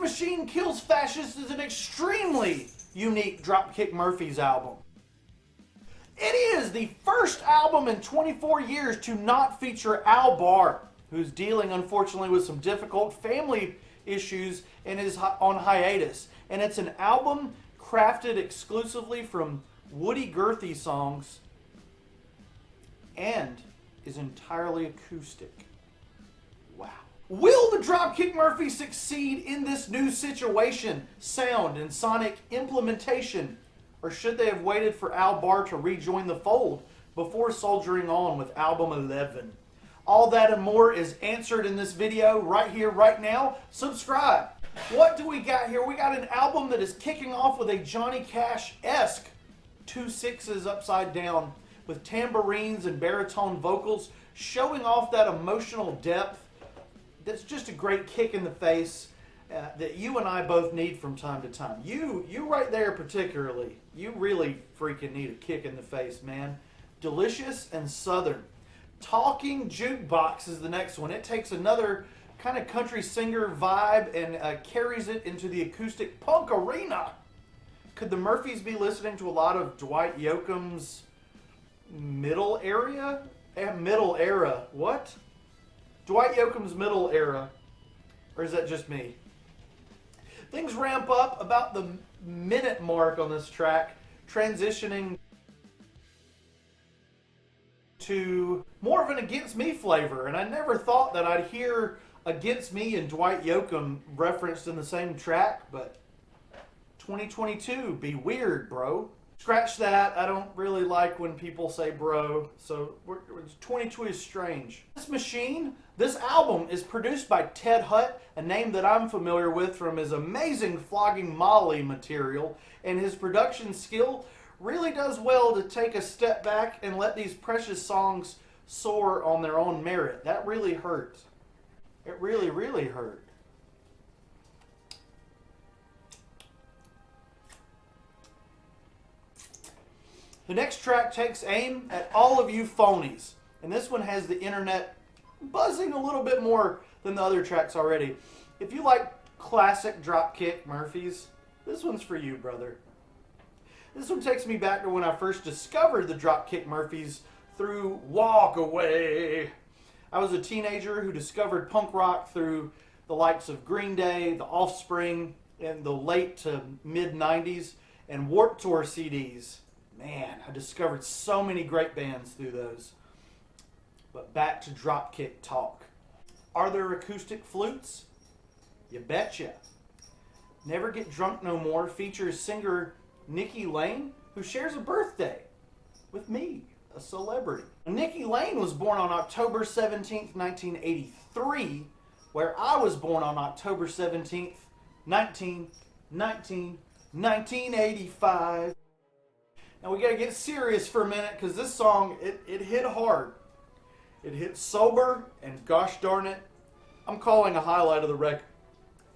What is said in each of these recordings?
Machine Kills Fascists is an extremely unique Dropkick Murphys album. It is the first album in 24 years to not feature Barr, who's dealing, unfortunately, with some difficult family issues and is on hiatus. And it's an album crafted exclusively from Woody Guthrie songs and is entirely acoustic. Wow. Will the Dropkick Murphys succeed in this new situation, sound, and sonic implementation? Or should they have waited for Barr to rejoin the fold before soldiering on with album 11? All that and more is answered in this video right here, right now. Subscribe. What do we got here? We got an album that is kicking off with a Johnny Cash-esque 2 6s upside down with tambourines and baritone vocals showing off that emotional depth. That's just a great kick in the face that you and I both need from time to time. You right there particularly, you really freaking need a kick in the face, man. Delicious and Southern. Talking Jukebox is the next one. It takes another kind of country singer vibe and carries it into the acoustic punk arena. Could the Murphys be listening to a lot of Dwight Yoakam's middle era? Middle era. What? Dwight Yoakam's middle era. Or is that just me? Things ramp up about the minute mark on this track, transitioning to more of an Against Me flavor. And I never thought that I'd hear Against Me and Dwight Yoakam referenced in the same track, but 2022, be weird, bro. Scratch that. I don't really like when people say bro, so 22 is strange. This Machine, this album is produced by Ted Hutt, a name that I'm familiar with from his amazing Flogging Molly material, and his production skill really does well to take a step back and let these precious songs soar on their own merit. That really hurt. It really, really hurt. The next track takes aim at all of you phonies. And this one has the internet buzzing a little bit more than the other tracks already. If you like classic Dropkick Murphys, this one's for you, brother. This one takes me back to when I first discovered the Dropkick Murphys through Walk Away. I was a teenager who discovered punk rock through the likes of Green Day, The Offspring, in the late to mid-90s, and Warped Tour CDs. Man, I discovered so many great bands through those. But back to Dropkick talk. Are there acoustic flutes? You betcha. Never Get Drunk No More features singer Nikki Lane, who shares a birthday with me, a celebrity. Nikki Lane was born on October 17th, 1983, where I was born on October 17th, 1985. Now we gotta get serious for a minute, because this song, it hit hard. It hit sober, and gosh darn it, I'm calling a highlight of the record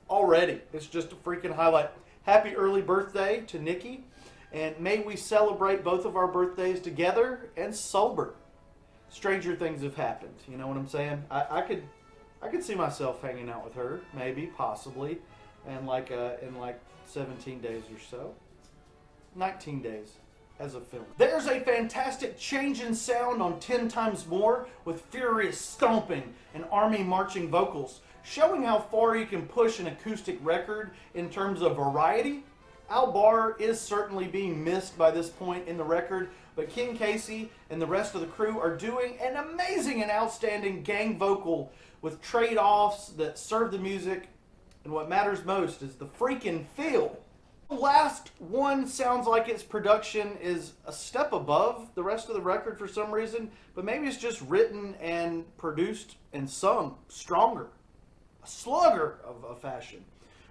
already. It's just a freaking highlight. Happy early birthday to Nikki, and may we celebrate both of our birthdays together and sober. Stranger things have happened, you know what I'm saying? I could see myself hanging out with her, maybe, possibly, in like 17 days or so. 19 days. As a film. There's a fantastic change in sound on 10 Times More with furious stomping and army marching vocals, showing how far you can push an acoustic record in terms of variety. Barr is certainly being missed by this point in the record, but Ken Casey and the rest of the crew are doing an amazing and outstanding gang vocal with trade-offs that serve the music, and what matters most is the freaking feel. The last one sounds like its production is a step above the rest of the record for some reason, but maybe it's just written and produced and sung stronger. A slugger of a fashion.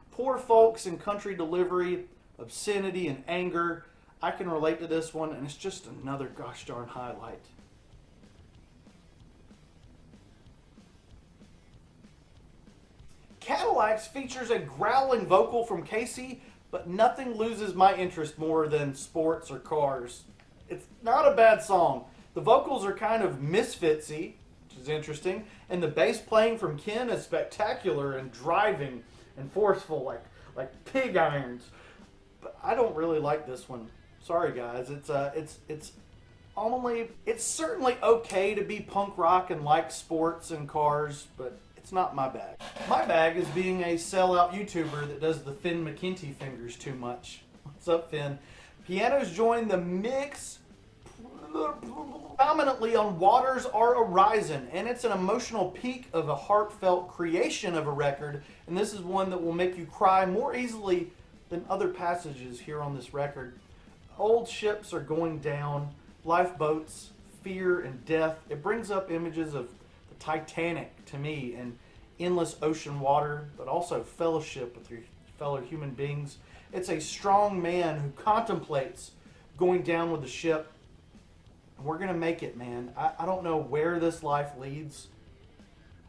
Poor folks and country delivery, obscenity and anger. I can relate to this one, and it's just another gosh darn highlight. Cadillacs features a growling vocal from Casey, but nothing loses my interest more than sports or cars. It's not a bad song. The vocals are kind of misfitsy, which is interesting, and the bass playing from Ken is spectacular and driving and forceful, like pig irons. But I don't really like this one. Sorry guys, it's certainly okay to be punk rock and like sports and cars, but it's not my bag. My bag is being a sellout YouTuber that does the Finn McKenty fingers too much. What's up, Finn? Pianos join the mix prominently on Waters Are Arising, and it's an emotional peak of a heartfelt creation of a record, and this is one that will make you cry more easily than other passages here on this record. Old ships are going down, lifeboats, fear and death. It brings up images of the Titanic to me, and endless ocean water, but also fellowship with your fellow human beings. It's a strong man who contemplates going down with the ship. We're going to make it, man. I don't know where this life leads.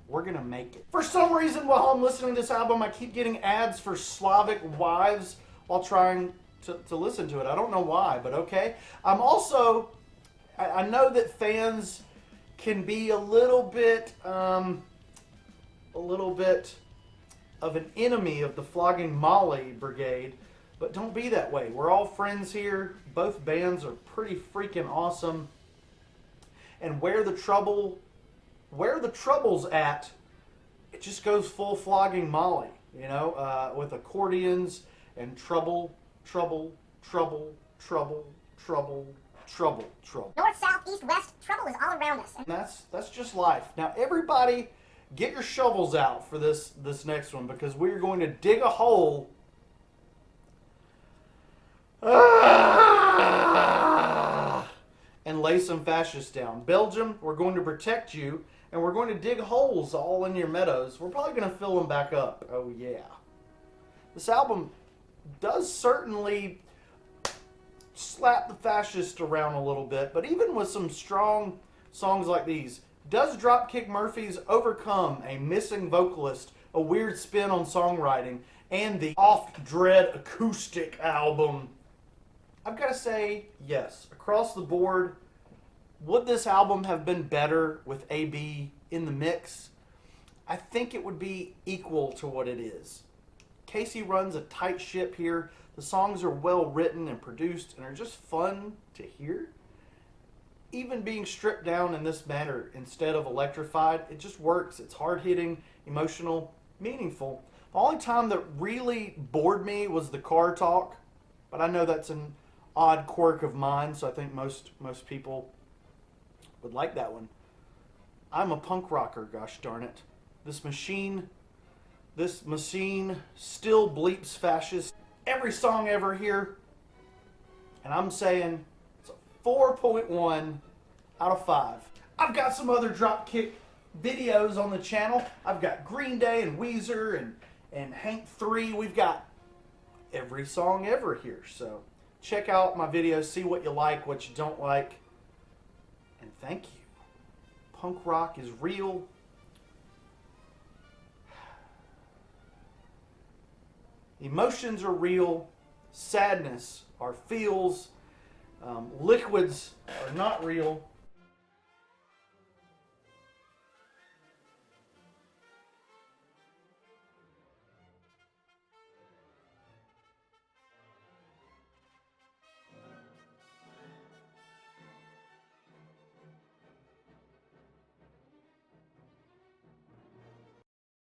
We're going to make it. For some reason, while I'm listening to this album, I keep getting ads for Slavic wives while trying to listen to it. I don't know why, but okay. I know that fans can be a little bit of an enemy of the Flogging Molly Brigade, but don't be that way. We're all friends here. Both bands are pretty freaking awesome. And where the trouble's at, it just goes full Flogging Molly, you know, with accordions and trouble. North, south, east, west, trouble is all around us. And that's just life. Now everybody, get your shovels out for this next one, because we're going to dig a hole. And lay some fascists down. Belgium, we're going to protect you, and we're going to dig holes all in your meadows. We're probably going to fill them back up. Oh yeah. This album does certainly slap the fascist around a little bit, but even with some strong songs like these, does Dropkick Murphys overcome a missing vocalist, a weird spin on songwriting, and the oft-dread acoustic album? I've got to say yes. Across the board, would this album have been better with AB in the mix? I think it would be equal to what it is. Casey runs a tight ship here. The songs are well written and produced and are just fun to hear. Even being stripped down in this manner instead of electrified, it just works. It's hard-hitting, emotional, meaningful. The only time that really bored me was the car talk, but I know that's an odd quirk of mine, so I think most people would like that one. I'm a punk rocker, gosh darn it. This machine still bleeps fascist every song ever here, and I'm saying it's a 4.1 out of 5. I've got some other Dropkick videos on the channel. I've got Green Day and Weezer and Hank 3. We've got every song ever here, so check out my videos, see what you like, what you don't like, and thank you. Punk rock is real. Emotions are real. Sadness are feels. Liquids are not real.